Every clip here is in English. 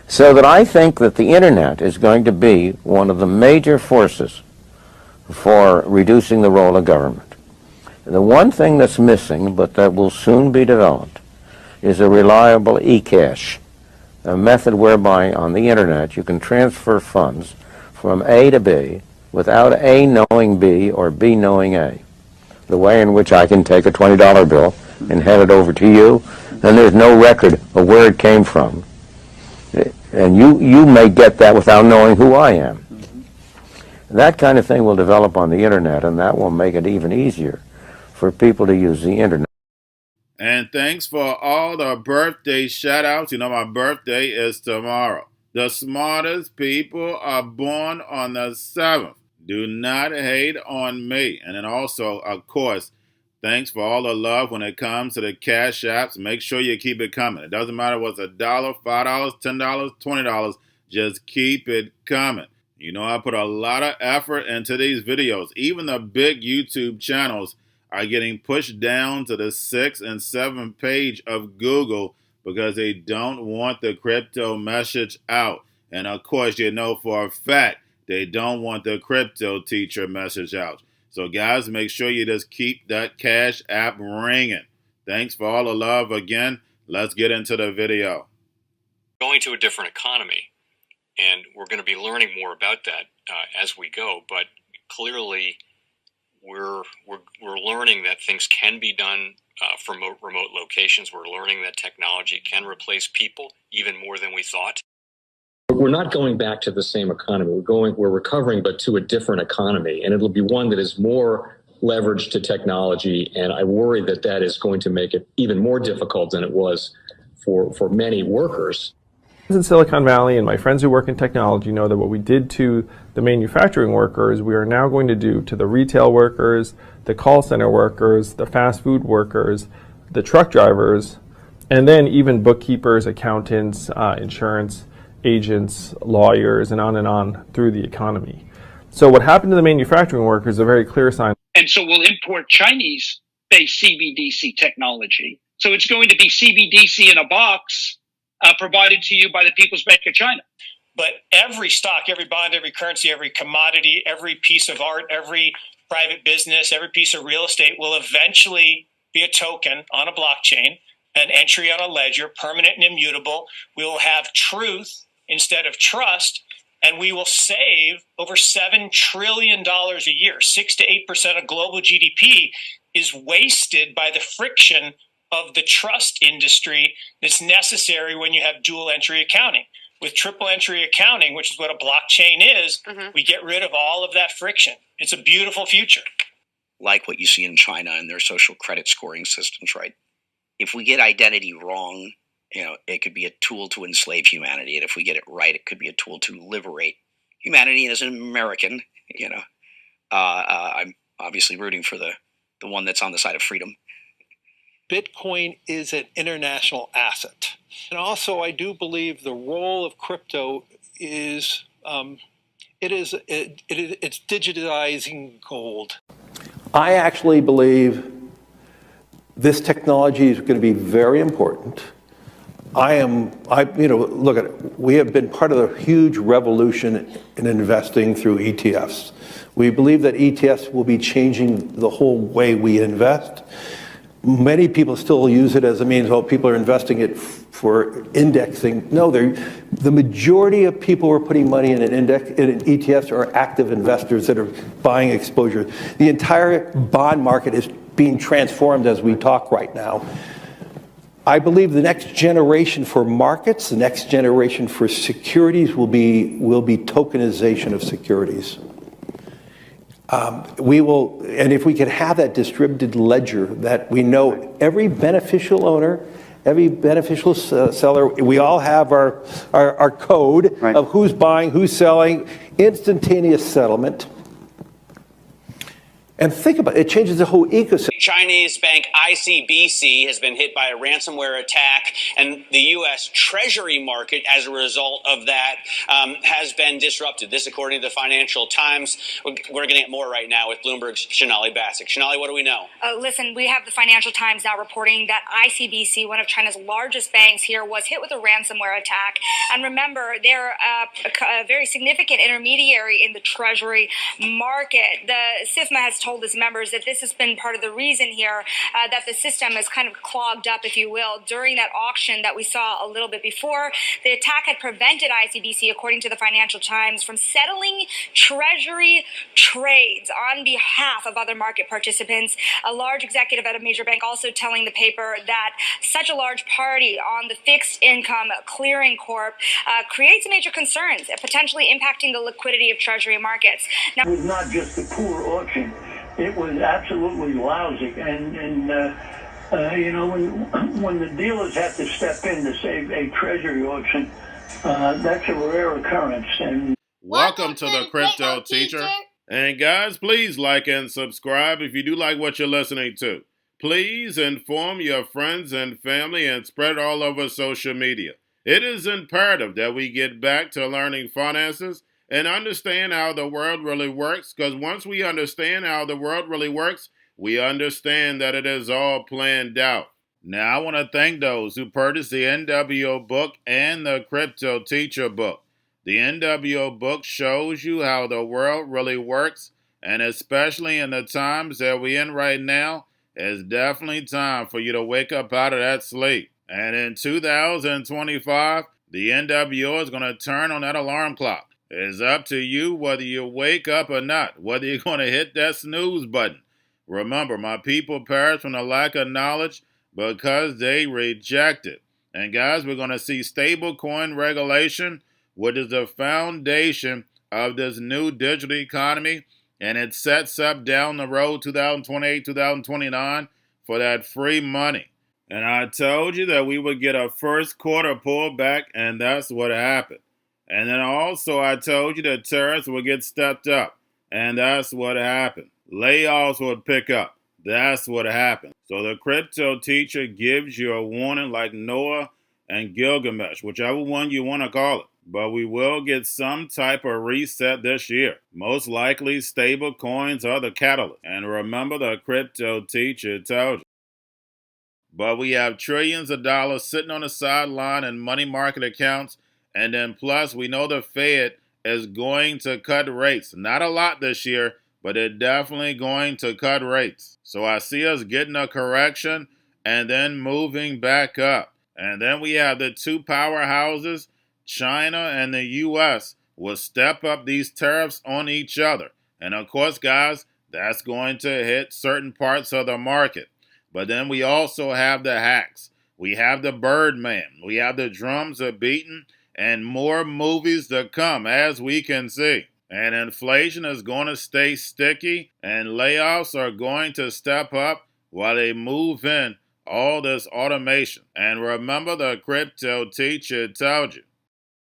So that I think that the internet is going to be one of the major forces for reducing the role of government. The one thing that's missing, but that will soon be developed, is a reliable e-cash, a method whereby on the internet you can transfer funds from A to B without A knowing B or B knowing A. The way in which I can take a $20 bill and hand it over to you, and there's no record of where it came from. And you may get that without knowing who I am. That kind of thing will develop on the internet, and that will make it even easier for people to use the internet. And thanks for all the birthday shout-outs. You know, my birthday is tomorrow. The smartest people are born on the 7th. Do not hate on me. And then also, of course, thanks for all the love when it comes to the cash apps. Make sure you keep it coming. It doesn't matter what's $1, $5, $10, $20. Just keep it coming. You know, I put a lot of effort into these videos. Even the big YouTube channels are getting pushed down to the 6th and 7th page of Google because they don't want the crypto message out. And of course, you know for a fact they don't want the Cryptoteacher message out. So guys, make sure you just keep that cash app ringing. Thanks for all the love again. Let's get into the video. Going to a different economy, and we're going to be learning more about that as we go. But clearly, we're learning that things can be done from remote locations. We're learning that technology can replace people even more than we thought. We're not going back to the same economy. We're recovering, but to a different economy, and it'll be one that is more leveraged to technology. And I worry that that is going to make it even more difficult than it was for many workers. In Silicon Valley, and my friends who work in technology know that what we did to the manufacturing workers, we are now going to do to the retail workers, the call center workers, the fast food workers, the truck drivers, and then even bookkeepers, accountants, insurance agents, lawyers, and on through the economy. So what happened to the manufacturing workers is a very clear sign. And so we'll import Chinese-based CBDC technology. So it's going to be CBDC in a box provided to you by the People's Bank of China. But every stock, every bond, every currency, every commodity, every piece of art, every private business, every piece of real estate will eventually be a token on a blockchain, an entry on a ledger, permanent and immutable. We will have truth instead of trust, and we will save over $7 trillion a year. 6 to 8% of global GDP is wasted by the friction of the trust industry that's necessary when you have dual entry accounting. With triple entry accounting, which is what a blockchain is, we get rid of all of that friction. It's a beautiful future. Like what you see in China and their social credit scoring systems, right? If we get identity wrong, you know, it could be a tool to enslave humanity. And if we get it right, it could be a tool to liberate humanity. And as an American, you know, I'm obviously rooting for the one that's on the side of freedom. Bitcoin is an international asset. And also, I do believe the role of crypto is, it's digitizing gold. I actually believe this technology is going to be very important. Look at it. We have been part of a huge revolution in investing through ETFs. We believe that ETFs will be changing the whole way we invest. Many people still use it as a means, well, people are investing it for indexing. No, the majority of people who are putting money in in ETFs are active investors that are buying exposure. The entire bond market is being transformed as we talk right now. I believe the next generation for markets, the next generation for securities will be tokenization of securities. And if we could have that distributed ledger that we know every beneficial owner, every beneficial seller, we all have our code of who's buying, who's selling, instantaneous settlement. And think about it, it changes the whole ecosystem. Chinese bank ICBC has been hit by a ransomware attack, and the U.S. Treasury market, as a result of that, has been disrupted. This, according to the Financial Times. We're getting it more right now with Bloomberg's Shonali Bassick. Shonali, what do we know? Listen, we have the Financial Times now reporting that ICBC, one of China's largest banks here, was hit with a ransomware attack. And remember, they're a very significant intermediary in the Treasury market. The SIFMA has told its members that this has been part of the reason here that the system is kind of clogged up, if you will, during that auction that we saw a little bit before. The attack had prevented ICBC, according to the Financial Times, from settling Treasury trades on behalf of other market participants. A large executive at a major bank also telling the paper that such a large party on the fixed income clearing corp creates major concerns, potentially impacting the liquidity of Treasury markets. Now, it was not just a poor auction. It was absolutely lousy, and you know, when the dealers have to step in to save a treasury auction, that's a rare occurrence. And welcome to the Crypto Teacher. And guys, please like and subscribe if you do like what you're listening to. Please inform your friends and family and spread it all over social media. It is imperative that we get back to learning finances and understand how the world really works, because once we understand how the world really works, we understand that it is all planned out. Now, I want to thank those who purchased the NWO book and the Crypto Teacher book. The NWO book shows you how the world really works, and especially in the times that we're in right now, it's definitely time for you to wake up out of that sleep. And in 2025, the NWO is going to turn on that alarm clock. It's up to you whether you wake up or not, whether you're going to hit that snooze button. Remember, my people perish from the lack of knowledge because they reject it. And guys, we're going to see stablecoin regulation, which is the foundation of this new digital economy, and it sets up down the road 2028, 2029 for that free money. And I told you that we would get a first quarter pullback, and that's what happened. And then also I told you that tariffs would get stepped up, and that's what happened. Layoffs would pick up. That's what happened. So the Crypto Teacher gives you a warning like Noah and Gilgamesh, whichever one you want to call it. But we will get some type of reset this year. Most likely stable coins are the catalyst. And remember, the Crypto Teacher told you. But we have trillions of dollars sitting on the sideline in money market accounts. And then plus, we know the Fed is going to cut rates. Not a lot this year, but they're definitely going to cut rates. So I see us getting a correction and then moving back up. And then we have the two powerhouses, China and the U.S., will step up these tariffs on each other. And of course, guys, that's going to hit certain parts of the market. But then we also have the hacks. We have the Birdman. We have the drums are beaten. And more movies to come, as we can see. And inflation is going to stay sticky, and layoffs are going to step up while they move in all this automation. And remember, the Crypto Teacher told you.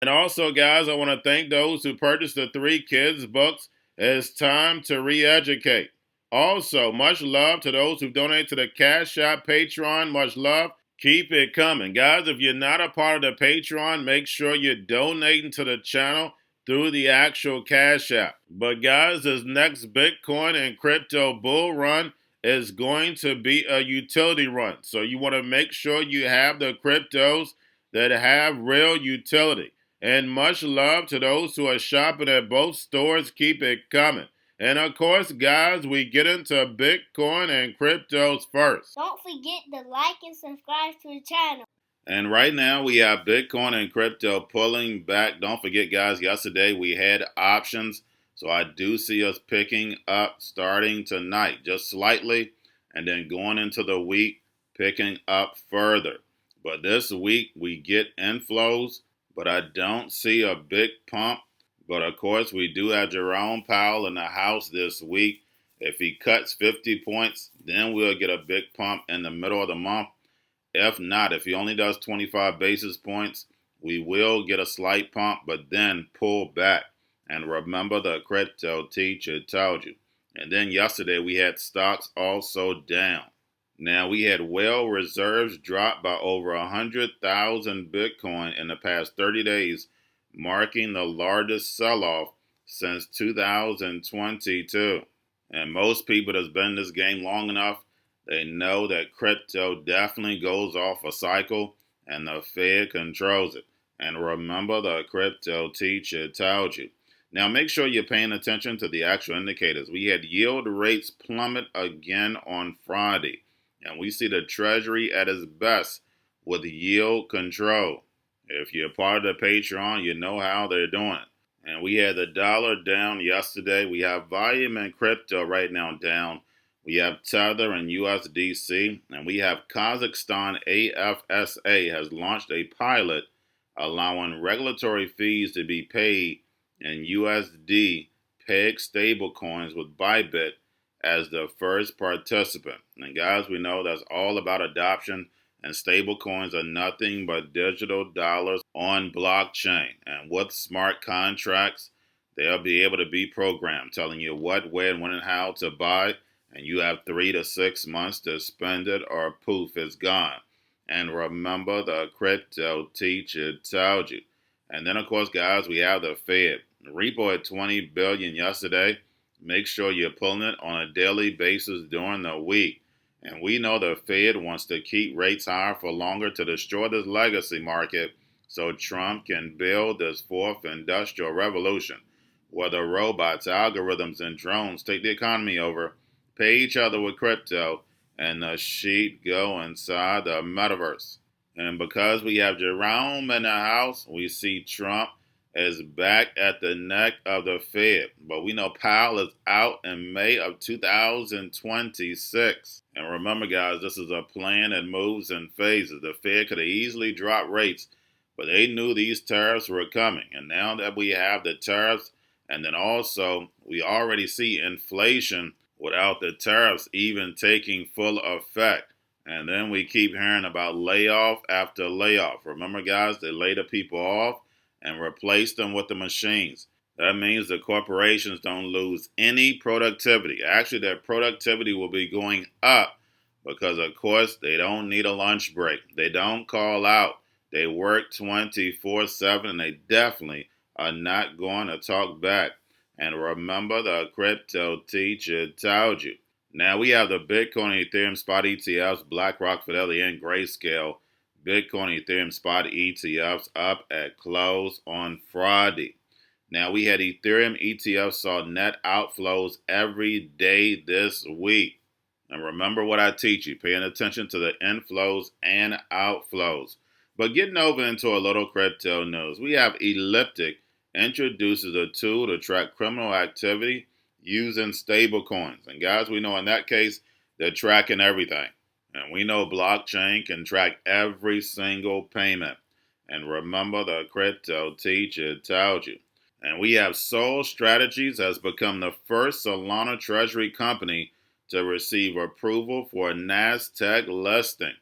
And also, guys, I want to thank those who purchased the 3 kids books. It's time to re-educate. Also, much love to those who donate to the Cash App, Patreon. Much love. Keep it coming. Guys, if you're not a part of the Patreon, make sure you're donating to the channel through the actual Cash App. But guys, this next Bitcoin and crypto bull run is going to be a utility run. So you want to make sure you have the cryptos that have real utility. And much love to those who are shopping at both stores. Keep it coming. And of course, guys, we get into Bitcoin and cryptos first. Don't forget to like and subscribe to the channel. And right now, we have Bitcoin and crypto pulling back. Don't forget, guys, yesterday we had options. So I do see us picking up starting tonight, just slightly, and then going into the week, picking up further. But this week, we get inflows, but I don't see a big pump. But of course, we do have Jerome Powell in the house this week. If he cuts 50 points, then we'll get a big pump in the middle of the month. If not, if he only does 25 basis points, we will get a slight pump, but then pull back. And remember, the Crypto Teacher told you. And then yesterday we had stocks also down. Now we had whale reserves drop by over 100,000 Bitcoin in the past 30 days, marking the largest sell-off since 2022. And most people that's been in this game long enough, they know that crypto definitely goes off a cycle and the Fed controls it. And remember, the crypto teacher told you. Now make sure you're paying attention to the actual indicators. We had yield rates plummet again on Friday. And we see the Treasury at its best with yield control. If you're part of the Patreon, you know how they're doing it. And we had the dollar down yesterday. We have volume in crypto right now down. We have Tether and USDC. And we have Kazakhstan AFSA has launched a pilot allowing regulatory fees to be paid in USD peg stablecoins with Bybit as the first participant. And guys, we know that's all about adoption, and stable coins are nothing but digital dollars on blockchain. And with smart contracts, they'll be able to be programmed, telling you what, where, when, and how to buy. And you have 3 to 6 months to spend it, or poof, it's gone. And remember, the crypto teacher told you. And then, of course, guys, we have the Fed. Repo at $20 billion yesterday. Make sure you're pulling it on a daily basis during the week. And we know the Fed wants to keep rates higher for longer to destroy this legacy market so Trump can build this fourth industrial revolution, where the robots, algorithms, and drones take the economy over, pay each other with crypto, and the sheep go inside the metaverse. And because we have Jerome in the house, we see Trump is back at the neck of the Fed. But we know Powell is out in May of 2026. And remember, guys, this is a plan that moves in phases. The Fed could have easily dropped rates, but they knew these tariffs were coming. And now that we have the tariffs, and then also we already see inflation without the tariffs even taking full effect. And then we keep hearing about layoff after layoff. Remember, guys, they lay the people off and replace them with the machines. That means the corporations don't lose any productivity. Actually, their productivity will be going up because, of course, they don't need a lunch break. They don't call out. They work 24/7, and they definitely are not going to talk back. And remember, the crypto teacher told you. Now we have the Bitcoin and Ethereum spot ETFs, BlackRock, Fidelity, and Grayscale. Bitcoin and Ethereum spot ETFs up at close on Friday. Now we had Ethereum ETFs saw net outflows every day this week. And remember what I teach you, paying attention to the inflows and outflows. But getting over into a little crypto news, we have Elliptic introduces a tool to track criminal activity using stablecoins. And guys, we know in that case, they're tracking everything. And we know blockchain can track every single payment. And remember, the crypto teacher told you. And we have Sol Strategies has become the first Solana treasury company to receive approval for a NASDAQ listing.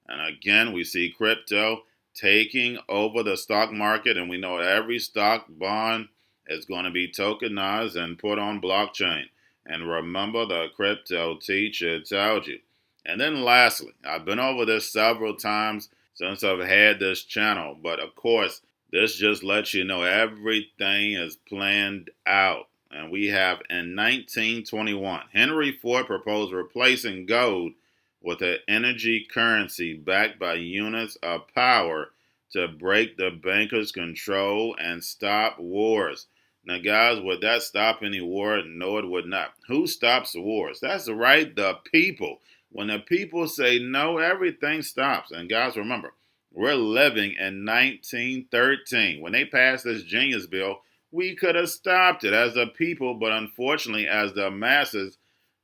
And again, we see crypto taking over the stock market, and we know every stock bond is going to be tokenized and put on blockchain. And remember, the crypto teacher told you. And then lastly, I've been over this several times since I've had this channel, but of course, this just lets you know everything is planned out. And we have in 1921, Henry Ford proposed replacing gold with an energy currency backed by units of power to break the bankers' control and stop wars. Now, guys, would that stop any war? No, it would not. Who stops wars? That's right, the people. When the people say no, everything stops. And guys, remember, we're living in 1913. When they passed this Genius Bill, we could have stopped it as the people, but unfortunately, as the masses,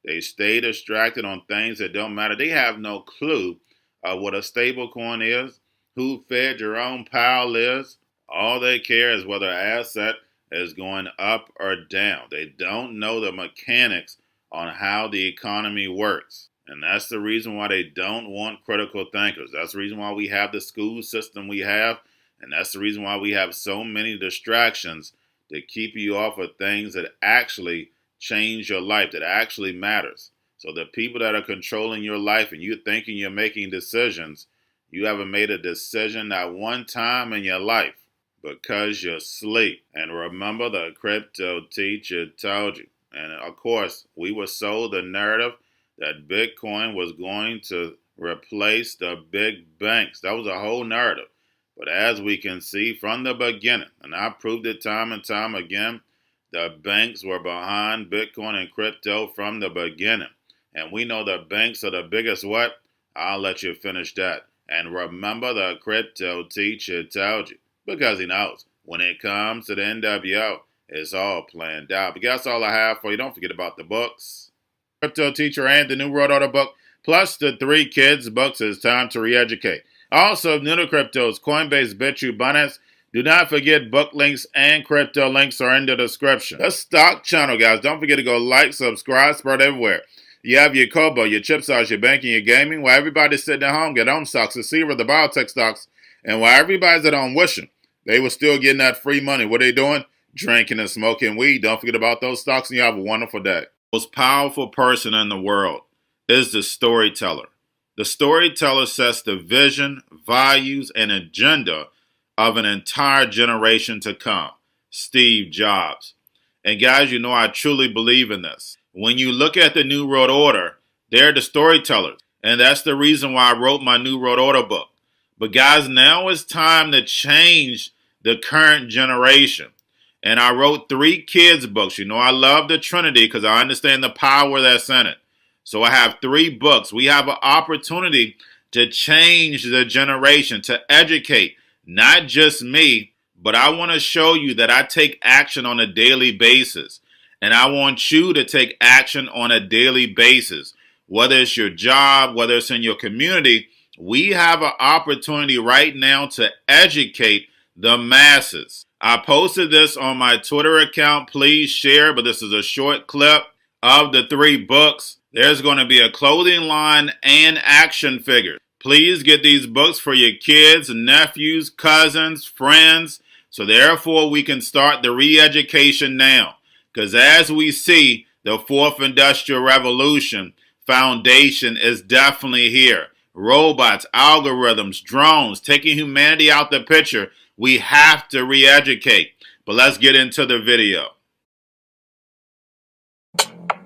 they stay distracted on things that don't matter. They have no clue what a stable coin is, who Fed Jerome Powell is. All they care is whether an asset is going up or down. They don't know the mechanics on how the economy works. And that's the reason why they don't want critical thinkers. That's the reason why we have the school system we have. And that's the reason why we have so many distractions to keep you off of things that actually change your life, that actually matters. So the people that are controlling your life and you thinking you're making decisions, you haven't made a decision at one time in your life because you're asleep. And remember, the crypto teacher told you. And of course, we were sold the narrative that Bitcoin was going to replace the big banks. That was a whole narrative. But as we can see from the beginning, and I proved it time and time again, the banks were behind Bitcoin and crypto from the beginning. And we know the banks are the biggest what? I'll let you finish that. And remember, the crypto teacher told you, because he knows when it comes to the NWO, it's all planned out. But that's all I have for you. Don't forget about the books. Crypto Teacher and the new World Order book, plus the 3 kids books. It's time to re-educate. Also, new to cryptos, Coinbase, Bitrue, Binance. Do not forget book links and crypto links are in the description. The stock channel, guys. Don't forget to go like, subscribe, spread everywhere. You have your Kobo, your chip stocks, your banking, your gaming. While everybody's sitting at home, get home stocks, the Seaver, the biotech stocks. And while everybody's at home wishing they were still getting that free money, what are they doing? Drinking and smoking weed. Don't forget about those stocks, and you have a wonderful day. The most powerful person in the world is the storyteller. The storyteller sets the vision, values, and agenda of an entire generation to come. Steve Jobs. And guys, you know I truly believe in this. When you look at the New World Order, they're the storytellers. And that's the reason why I wrote my New World Order book. But guys, now it's time to change the current generation. And I wrote 3 kids books. You know I love the Trinity because I understand the power that's in it. So I have 3 books. We have an opportunity to change the generation, to educate, not just me, but I want to show you that I take action on a daily basis. And I want you to take action on a daily basis. Whether it's your job, whether it's in your community, we have an opportunity right now to educate the masses. I posted this on my Twitter account. Please share, but this is a short clip of the 3 books. There's going to be a clothing line and action figures. Please get these books for your kids, nephews, cousins, friends, so therefore we can start the re-education now. Because as we see, the 4th Industrial Revolution foundation is definitely here. Robots, algorithms, drones, taking humanity out the picture. We have to re-educate. But let's get into the video.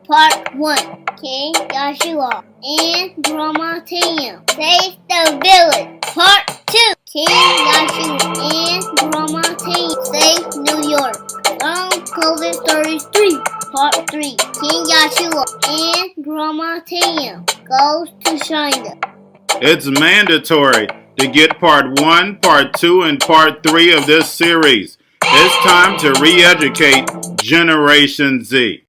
Part 1. King Joshua and Drama Team save the village. Part 2. King Joshua and Drama Team save New York from COVID stories 3. Part 3. King Joshua and Drama Team goes to China. It's mandatory to get part 1, part 2, and part 3 of this series. It's time to re-educate Generation Z.